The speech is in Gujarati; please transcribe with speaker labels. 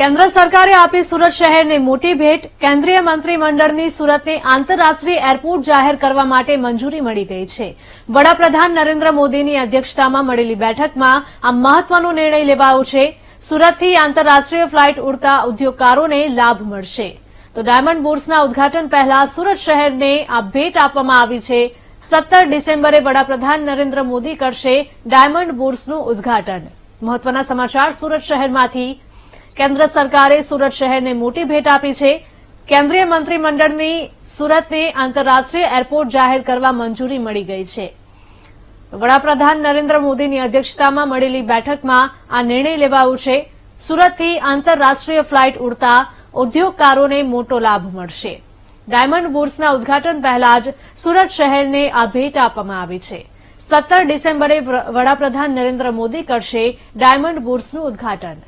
Speaker 1: કેન્દ્ર સરકારે આપી સુરત શહેરને મોટી ભેટ। કેન્દ્રીય મંત્રીમંડળની સુરતને આંતરરાષ્ટ્રીય એરપોર્ટ જાહેર કરવા માટે મંજૂરી મળી ગઈ છે। વડાપ્રધાન નરેન્દ્ર મોદીની અધ્યક્ષતામાં મળેલી બેઠકમાં આ મહત્વનો નિર્ણય લેવાયો છે। સુરતથી આંતરરાષ્ટ્રીય ફ્લાઇટ ઉડતા ઉદ્યોગકારોને લાભ મળશે। તો ડાયમંડ બુર્સના ઉદઘાટન પહેલા સુરત શહેરને આ ભેટ આપવામાં આવી છે। 17 ડિસેમ્બરે વડાપ્રધાન નરેન્દ્ર મોદી કરશે ડાયમંડ બુર્સનું ઉદઘાટન। મહત્વના સમાચાર સુરત શહેરમાંથી। કેન્દ્ર સરકારે સુરત શહેરને મોટી ભેટ આપી છે। કેન્દ્રીય મંત્રીમંડળની સુરતને આંતરરાષ્ટ્રીય એરપોર્ટ જાહેર કરવા મંજૂરી મળી ગઈ છે। વડાપ્રધાન નરેન્દ્ર મોદીની અધ્યક્ષતામાં મળેલી બેઠકમાં આ નિર્ણય લેવાયો છે। સુરતથી આંતરરાષ્ટ્રીય ફ્લાઇટ ઉડતા ઉદ્યોગકારોને મોટો લાભ મળશે। ડાયમંડ બુર્સના ઉદઘાટન પહેલા જ સુરત શહેરને આ ભેટ આપવામાં આવી છે। 17 ડિસેમ્બરે વડાપ્રધાન નરેન્દ્ર મોદી કરશે ડાયમંડ બુર્સનું ઉદઘાટન।